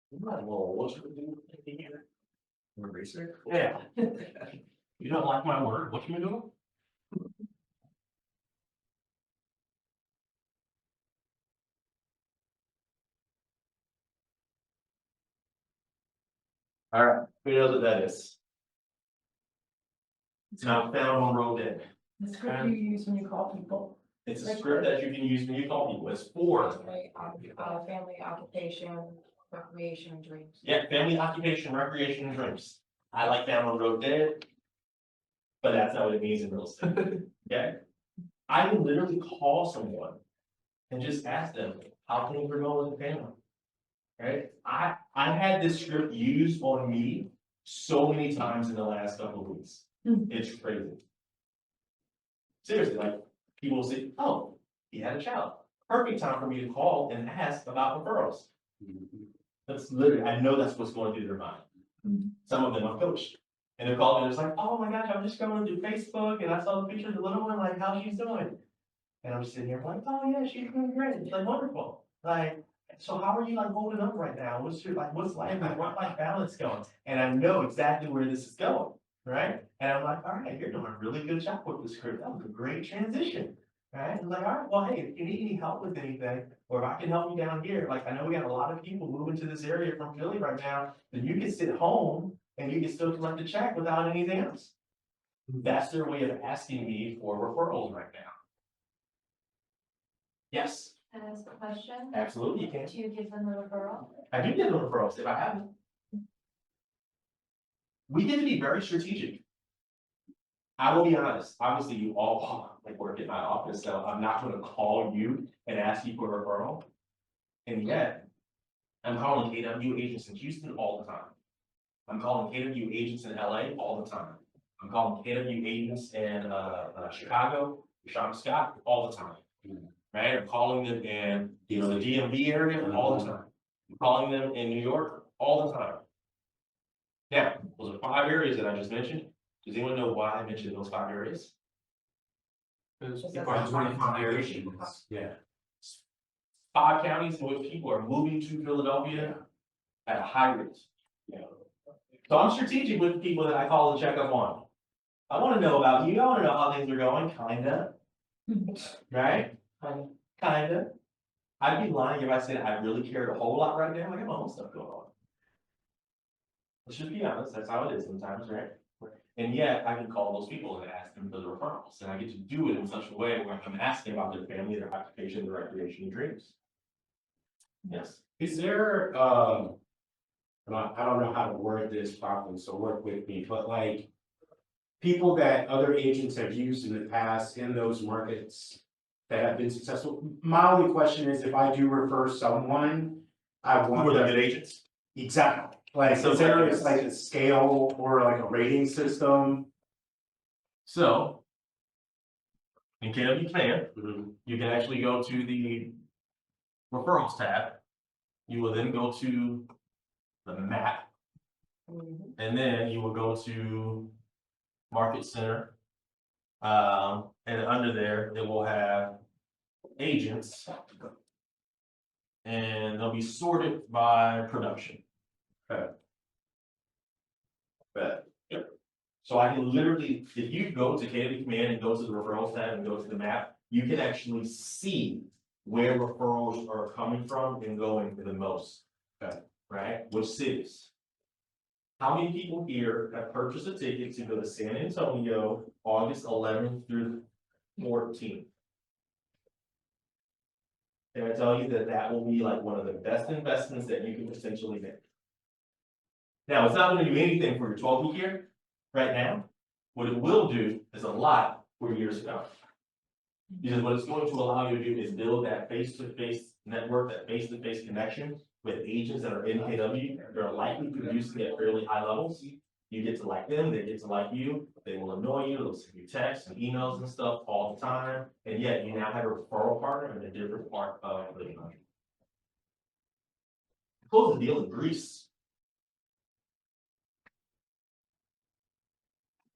well, what should we do here? Research? Yeah. You don't like my word, what should we do? All right, who knows what that is? It's not found on road dead. The script you use when you call people. It's a script that you can use when you call people. It's for. Family, occupation, recreation, dreams. Yeah, family, occupation, recreation, and dreams. I like found on road dead. But that's not what it means in real estate. Okay? I can literally call someone and just ask them, how things were going with the family. Right? I had this script used on me so many times in the last couple of weeks. It's crazy. Seriously, like, people say, oh, he had a child. Perfect time for me to call and ask about referrals. That's literally, I know that's what's going through their mind. Some of them are coached. And they're calling and it's like, oh my gosh, I'm just going through Facebook and I saw the picture of the little one, like, how she's doing. And I'm sitting here like, oh yeah, she's doing great. It's like wonderful. Like, so how are you like holding up right now? What's life, like, what life balance going? And I know exactly where this is going, right? And I'm like, all right, you're doing a really good job with this script. That was a great transition. Right? I'm like, all right, well, hey, if you need any help with anything, or if I can help you down here, like I know we got a lot of people moving to this area from Philly right now, then you can sit home and you can still collect a check without anything else. That's their way of asking me for referrals right now. Yes, Can I ask a question? absolutely, you can. Do you give them a referral? I do get the referrals if I have them. We get to be very strategic. I will be honest, obviously you all like work in my office, so I'm not gonna call you and ask you for a referral. And yet, I'm calling KW agents in Houston all the time. I'm calling KW agents in LA all the time. I'm calling KW agents in Chicago, Sean Scott all the time. Right? I'm calling them in, the DMV area all the time. I'm calling them in New York all the time. Now, those are 5 areas that I just mentioned. Does anyone know why I mentioned those 5 areas? Because Just people as are a- trying to find areas. Yeah. 5 counties in which people are moving to Philadelphia at a high rate. So I'm strategic with people that I call to check up on. I want to know about you. I want to know how things are going, kinda. Right? Kinda. I'd be lying if I said I really cared a whole lot right now. I got my own stuff going on. Let's just be honest. That's how it is sometimes, right? And yet I can call those people and ask them for the referrals. And I get to do it in such a way where I'm asking about their family, their occupation, their recreation and dreams. Yes. Is there, and I don't know how to word this properly, so work with me, but like, people that other agents have used in the past in those markets that have been successful, my only question is if I do refer someone, I Who want are the them. good agents? Exactly, like, So is there yes. like a scale or like a rating system? So in KW Command, you can actually go to the referrals tab. You will then go to the map, and then you will go to Market Center. And under there, it will have agents. And they'll be sorted by production. Bet. So I can literally, if you go to KW Command and go to the referrals tab and go to the map, you can actually see where referrals are coming from and going the most. Right? Which cities? How many people here have purchased a ticket to go to San Antonio, August 11th through 14th? Can I tell you that that will be like one of the best investments that you can potentially make? Now, it's not gonna do anything for your 12-week year right now. What it will do is a lot for years to come. Because what it's going to allow you to do is build that face-to-face network, that face-to-face connection with agents that are in KW. They're likely producing at fairly high levels. You get to like them, they get to like you, they will annoy you, they'll send you texts and emails and stuff all the time. And yet you now have a referral partner in a different part of the country. Close the deal in Greece.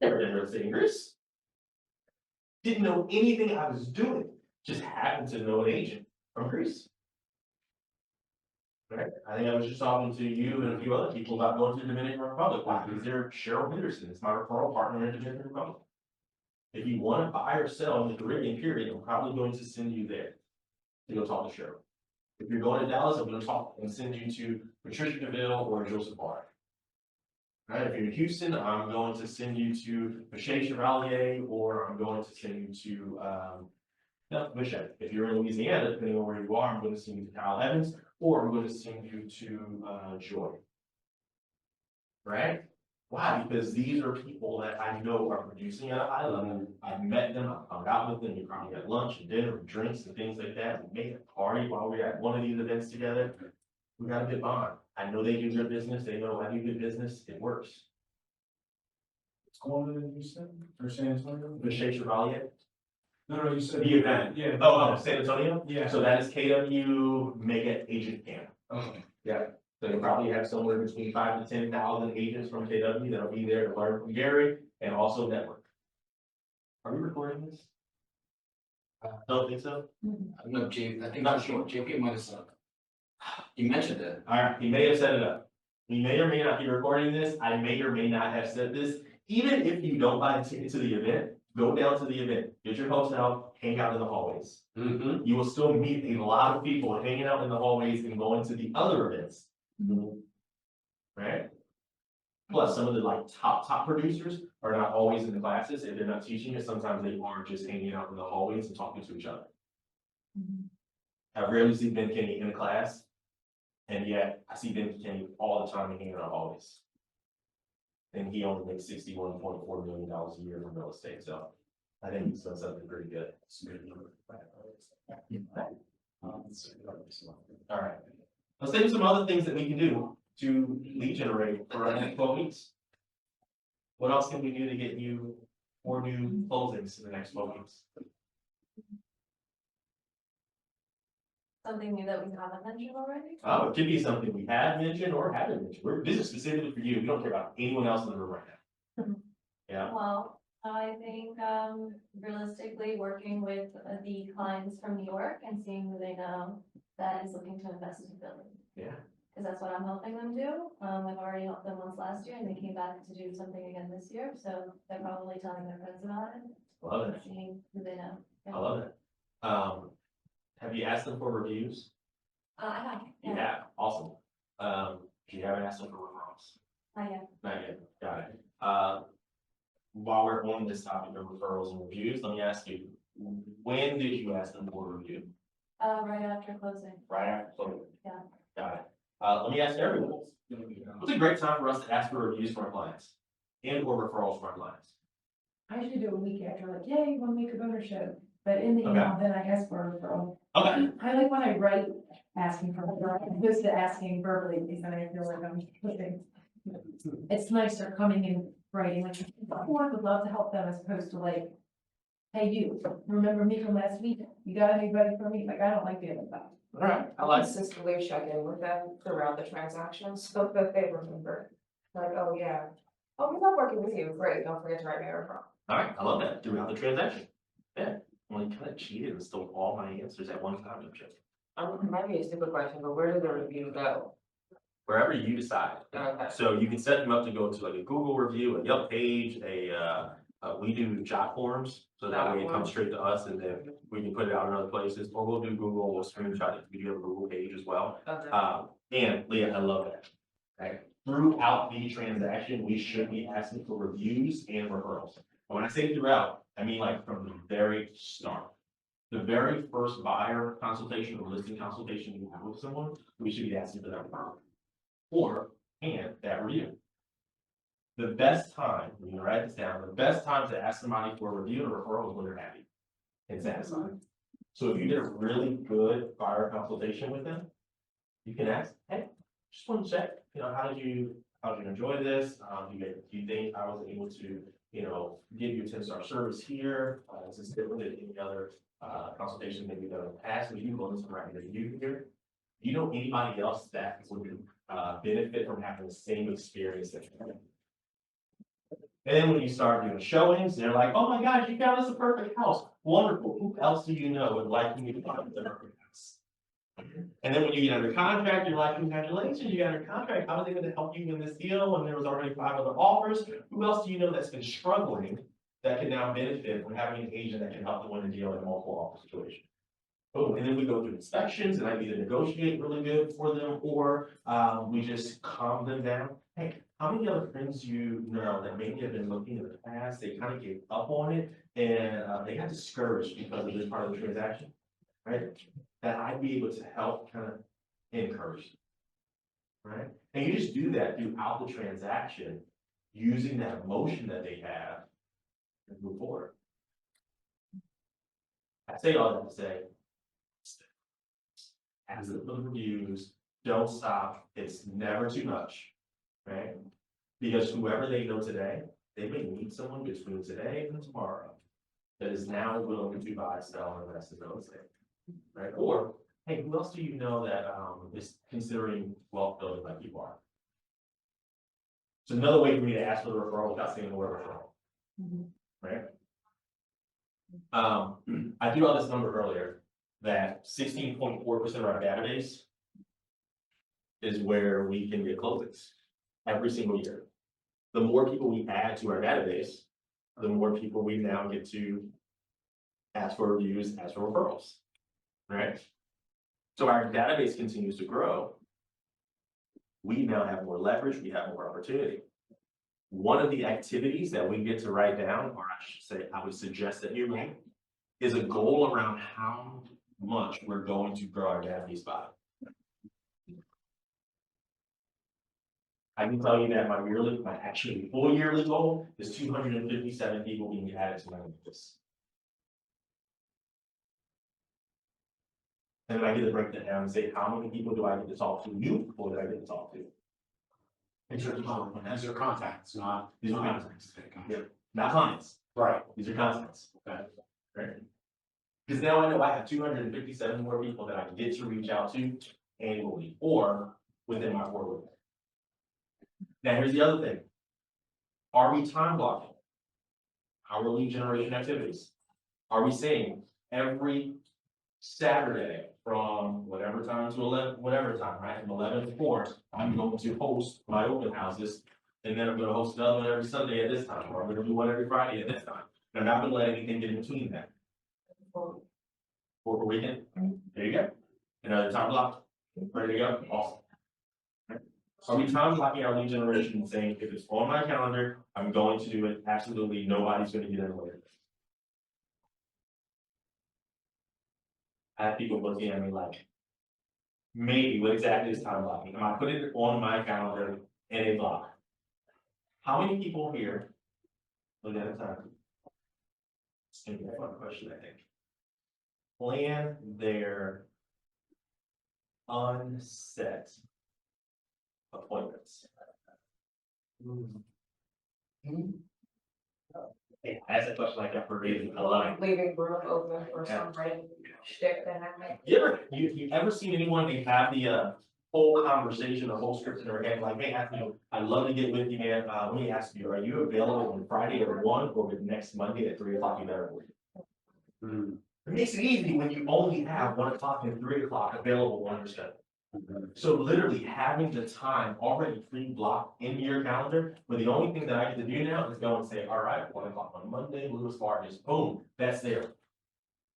Never did real estate in Greece. Didn't know anything I was doing, just happened to know an agent from Greece. Right? I think I was just talking to you and a few other people about going to the Dominican Republic. Why? Because they're Cheryl Henderson, it's my referral partner in the Dominican Republic. If you want to buy or sell in the Caribbean period, I'm probably going to send you there to go talk to Cheryl. If you're going to Dallas, I'm going to talk and send you to Patricia DeVille or Joseph Barr. Right? If you're in Houston, I'm going to send you to Michelle Chevalier, or I'm going to send you to Michelle. If you're in Louisiana, depending on where you are, I'm going to send you to Kyle Evans, or I'm going to send you to Joy. Right? Why? Because these are people that I know are producing at a high level. I've met them, I've hung out with them, we probably had lunch and dinner and drinks and things like that. We made a party while we were at one of these events together. We got a good bond. I know they do their business, they know I do good business, it works. What's going on in Houston or San Antonio? The Shea Chevalier, No, you said. the event. Yeah. Oh, San Antonio? Yeah. So that is KW Mega Agent Camp. Okay. Yeah, so you probably have somewhere between 5,000 to 10,000 agents from KW that'll be there to learn from Gary and also network. Are we recording this? Don't think so? No, I think Not sure. JP might have said. He mentioned it. Alright, he may have set it up. We may or may not be recording this, I may or may not have said this. Even if you don't buy a ticket to the event, go down to the event, get your hotel, hang out in the hallways. Mm-hmm. You will still meet a lot of people hanging out in the hallways and going to the other events. Right? Plus, some of the like top producers are not always in the classes. If they're not teaching it, sometimes they are just hanging out in the hallways and talking to each other. I rarely see Ben Kenny in a class. And yet I see Ben Kenny all the time hanging out in the hallways. And he only makes $61.4 million a year from real estate, so I think he's done something pretty good. All right, let's think of some other things that we can do to lead generate for our next 12 weeks. What else can we do to get you 4 new closings in the next 12 weeks? Something new that we haven't mentioned already? Oh, it could be something we have mentioned or haven't mentioned. This is specifically for you. We don't care about anyone else in the room right now. Yeah, Well, I think, realistically, working with the clients from New York and seeing who they know that is looking to invest in building. yeah. Cause that's what I'm helping them do. I've already helped them once last year and they came back to do something again this year, so they're probably telling their friends about it. Love it. Seeing who they know. Yeah. I love it. Have you asked them for reviews? I have, You yeah, have, awesome. You haven't asked them for referrals? I have. Not yet, got it. While we're on this topic of referrals and reviews, let me ask you, when did you ask them for a review? Right after closing. Right after closing? Yeah. Got it. Let me ask everyone, what's a great time for us to ask for reviews from our clients and or referrals from our clients? I usually do a week after, like, yay, 1 week of ownership, but in the email, then I ask for a referral. Okay, I like when I write asking for referral, opposed to asking verbally, because then I feel like I'm pushing. It's nicer coming in writing, like, I would love to help them as opposed to like, hey, you, remember me from last week? You got anybody for me? Like, I don't like feeling that. all right, I I like it. consistently check in with them throughout the transaction so that they remember. Like, oh yeah, oh, we love working with you, great, don't forget to write me a referral. All right, I love that, throughout the transaction. Yeah, well, you kind of cheated and stole all my answers at one time, don't you? It might be a stupid question, but where do the reviews go? Wherever you decide. Okay. So you can set them up to go to like a Google review, a Yelp page, we do job forms, so that way it comes straight to us and then we can put it out in other places, or we'll do Google, we'll screenshot it, we do have a Google page as well. Okay. And Leah, I love that. Okay, throughout the transaction, we should be asking for reviews and referrals. And when I say throughout, I mean like from the very start. The very first buyer consultation or listing consultation you have with someone, we should be asking for that referral. Or, and that review. The best time, when you write this down, the best time to ask somebody for a review and a referral is when they're happy and satisfied. So if you did a really good buyer consultation with them, you can ask, hey, just want to check, how did you enjoy this? Do you think I was able to, give you a 10-star service here? Is this different than any other consultation that we've done in the past? If you want to write a review here, do you know anybody else that would benefit from having the same experience that you had? And then when you start doing showings, they're like, oh my gosh, you found us a perfect house. Wonderful. Who else do you know would like me to find the perfect house? And then when you get under contract, you're like, congratulations, you got under contract. I was able to help you in this deal when there was already 5 other offers. Who else do you know that's been struggling that can now benefit from having an agent that can help them win a deal in a multiple offer situation? Oh, and then we go through inspections and I either negotiate really good for them or we just calm them down. Hey, how many other friends you know that maybe have been looking in the past, they kind of gave up on it and they got discouraged because of this part of the transaction, right? That I'd be able to help kind of encourage them, right? And you just do that throughout the transaction using that emotion that they have and move forward. I say all that to say, as the reviews, don't stop, it's never too much, right? Because whoever they know today, they may need someone between today and tomorrow that is now willing to buy, sell, and invest in real estate, right? Or, hey, who else do you know that is considering wealth building like you are? It's another way for me to ask for the referral without saying the word referral, right? I threw out this number earlier, that 16.4% of our database is where we can get closings every single year. The more people we add to our database, the more people we now get to ask for reviews, ask for referrals, right? So our database continues to grow. We now have more leverage, we have more opportunity. One of the activities that we get to write down, or I should say, I would suggest that you make, is a goal around how much we're going to grow our database by. I can tell you that my actually full yearly goal is 257 people being added to my list. And then I get to break that down and say, how many people do I get to talk to? New people that I get to talk to? These are contacts, not. These are contacts. Yeah, not clients. Right. These are contacts. Okay. Right. Because now I know I have 257 more people that I can get to reach out to annually or within my 4 weeks. Now, here's the other thing. Are we time blocking our lead generation activities? Are we saying every Saturday from whatever time to 11, whatever time, right? From 11 to 4, I'm going to host my open houses, and then I'm going to host another one every Sunday at this time, or I'm going to do one every Friday at this time. And I'm not going to let anything get in between that. For weekend, there you go. Another time block, ready to go, awesome. Are we time blocking our lead generation and saying, if it's on my calendar, I'm going to do it, absolutely, nobody's going to get in the way. I have people looking at me like, maybe what exactly is time blocking? Am I putting it on my calendar in a block? How many people here, look at a time? It's gonna be a fun question, I think. Plan their unset appointments. Yeah, that's a question I got for a reason. I love it. Leaving room open for some random shit to happen. You ever seen anyone, they have the whole conversation, the whole script in their head, like, hey, I'd love to get with you, man. Let me ask you, are you available on Friday at 1 or next Monday at 3 o'clock? You better. It makes it easy when you only have 1 o'clock and 3 o'clock available on your schedule. So literally having the time already pre-blocked in your calendar, but the only thing that I get to do now is go and say, all right, 1 o'clock on Monday, Lewis Vargas, boom, that's there.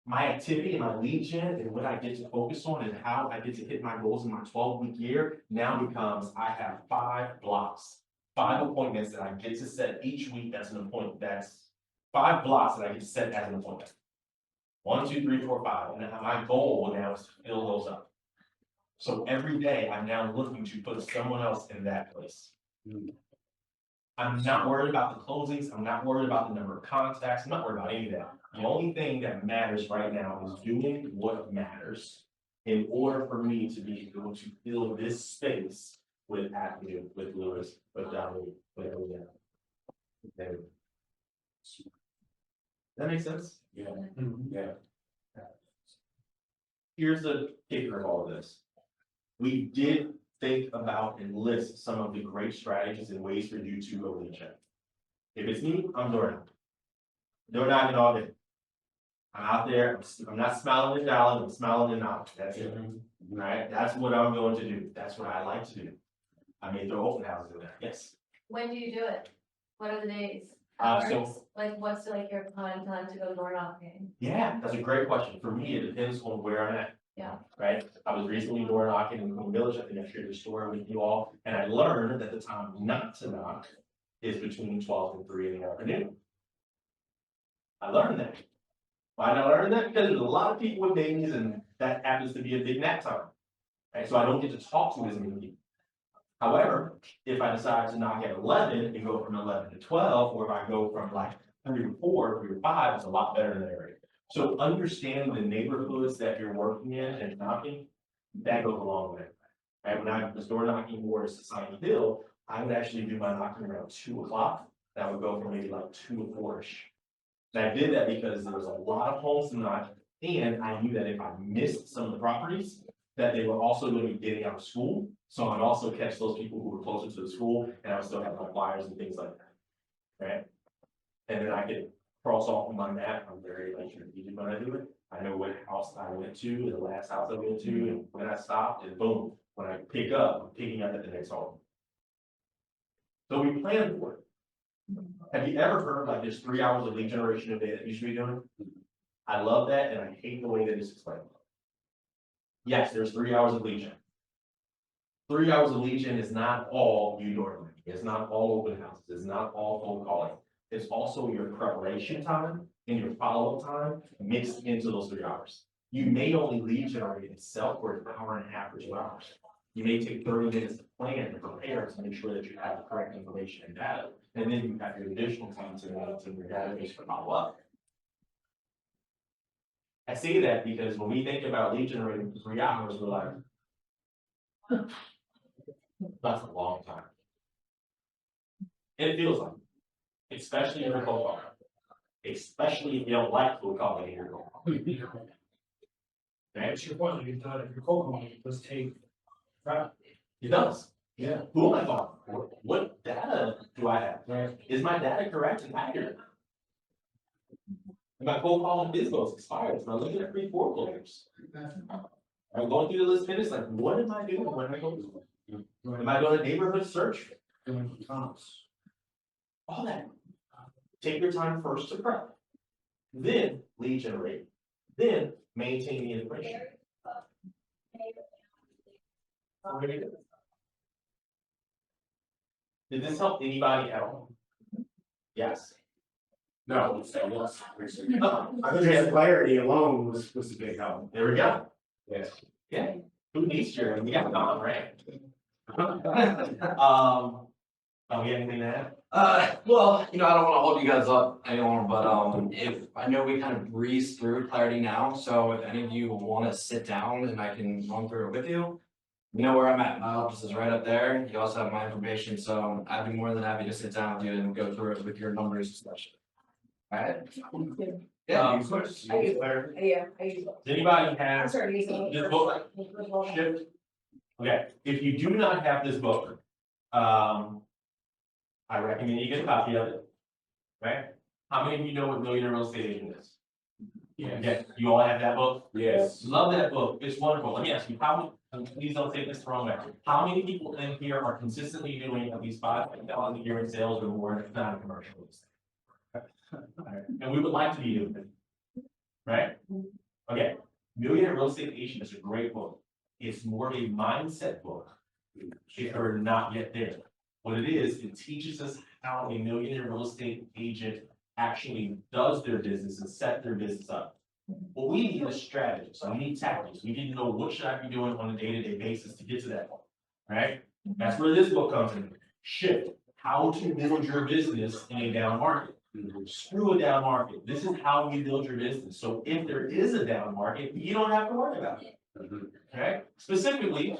My activity and my lead gen and what I get to focus on and how I get to hit my goals in my 12-week year now becomes, I have 5 blocks, 5 appointments that I get to set each week as an appointment. That's 5 blocks that I get to set as an appointment. 1, 2, 3, 4, 5. And my goal now is to fill those up. So every day I'm now looking to put someone else in that place. I'm not worried about the closings. I'm not worried about the number of contacts. I'm not worried about any of that. The only thing that matters right now is doing what matters in order for me to be able to fill this space with Avenue, with Lewis, with Dolly, with Odette. That makes sense? Yeah. Yeah. Here's the kicker of all of this. We did think about and list some of the great strategies and ways for you to go lead check. If it's me, I'm door knocking. Door knocking all day. I'm out there, I'm not smiling and dialing, I'm smiling and nodding. That's it. Right? That's what I'm going to do. That's what I like to do. I may throw open houses in there. Yes. When do you do it? What are the days? So- Hours? Like, what's like your time to go door knocking? Yeah, that's a great question. For me, it depends on where I'm at. Yeah. Right? I was recently door knocking in the village. I think I shared the story with you all. And I learned that the time not to knock is between 12 and 3 in the afternoon. I learned that. Why did I learn that? Because there's a lot of people with babies and that happens to be a big nap time. Right? So I don't get to talk to as many people. However, if I decide to knock at 11 and go from 11 to 12, or if I go from like 3 to 4, 3 to 5, it's a lot better in that area. So understanding the neighborhoods that you're working in and knocking, that goes a long way. And when I was door knocking more to Society Hill, I would actually do my knocking around 2 o'clock. That would go from maybe like 2 to 4-ish. And I did that because there was a lot of homes to knock, and I knew that if I missed some of the properties, that they were also going to be getting out of school. So I'd also catch those people who were closer to the school, and I would still have my flyers and things like that. Right? And then I could cross off on my map. I'm very like strategic when I do it. I know what house I went to, the last house I went to, and when I stopped, and boom, when I pick up, I'm picking up at the next home. So we plan for it. Have you ever heard like there's 3 hours of lead generation a day that you should be doing? I love that, and I hate the way that it's explained. Yes, there's 3 hours of lead gen. 3 hours of lead gen is not all you door knocking. It's not all open houses. It's not all phone calling. It's also your preparation time and your follow-up time mixed into those 3 hours. You may only lead generate itself for an hour and a half or 2 hours. You may take 30 minutes to plan and prepare to make sure that you have the correct information and data. And then you have your additional time to your database for follow-up. I say that because when we think about lead generating for 3 hours, we're like, that's a long time. It feels like, especially in a cold call. Especially if you don't like cold calling in your cold call. That's your point, you thought if you're cold calling, it does take. It does. Yeah. Who am I calling? What data do I have? Right. Is my data correct and accurate? Am I cold calling business expired? Am I looking at free foreclosures? I'm going through the list of minutes, like, what am I doing when I go to? Am I doing a neighborhood search? Doing comps. All that. Take your time first to prep. Then lead generate. Then maintain the information. Did this help anybody at all? Yes. No, I think that clarity alone was a big help. There we go. Yes. Yeah. Who needs your, we got Don, right? We have anything to add? Well, I don't wanna hold you guys up anymore, but, if, I know we kind of breezed through clarity now, so if any of you wanna sit down and I can run through it with you. You know where I'm at, my office is right up there, you also have my information, so I'd be more than happy to sit down with you and go through it with your numbers especially. Alright? Yeah, of course. I use it. Does anybody I have started using it. this book? Shift? Okay, if you do not have this book, I recommend you get a copy of it. Right? How many of you know what Millionaire Real Estate Agent is? Yeah, you all have that book? Yes. Love that book. It's wonderful. Let me ask you, please don't take this the wrong way. How many people in here are consistently doing at least $5,000 a year in sales or more, if not in commercial real estate? Alright, and we would like to be doing it. Right? Okay, Millionaire Real Estate Agent is a great book. It's more of a mindset book. If you're not yet there. What it is, it teaches us how a millionaire real estate agent actually does their business and set their business up. What we need is strategies, we need tactics, we need to know what should I be doing on a day-to-day basis to get to that point, right? That's where this book comes in. Shift, how to build your business in a down market. Screw a down market, this is how you build your business. So if there is a down market, you don't have to worry about it. Okay, specifically,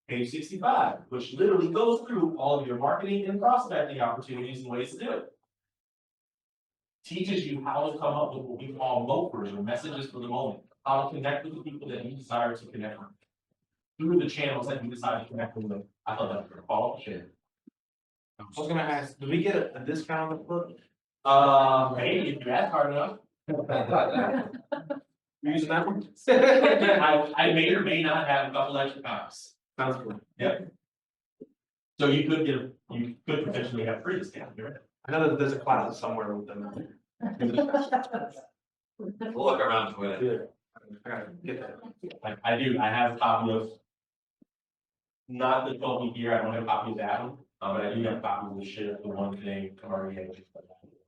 page 65, which literally goes through all of your marketing and prospecting opportunities and ways to do it. Teaches you how to come up with what we call mopers or messages for the moment, how to connect with the people that you desire to connect with through the channels that you decide to connect with them. I thought that was a call. Share. I was gonna ask, do we get a discount on the book? Maybe if you ask hard enough. You using that one? I may or may not have a couple extra copies. Sounds good. Yep. So you could potentially have free discount, right? I know that there's a class somewhere with them. We'll look around for it. I gotta get that. I do, I have a copy of. Not the Toby here, I don't have a copy of that one, but I do have a copy of the Shift, the One Thing, already.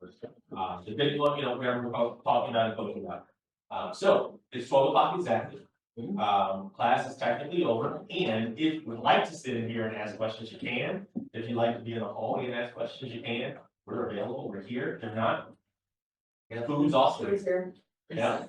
The big one, whatever we're talking about and coaching about. So it's 12 o'clock exactly. Class is technically over, and if you would like to sit in here and ask questions, you can. If you'd like to be in the hallway and ask questions, you can. We're available, we're here. If not, food's also. Who's here? Yeah.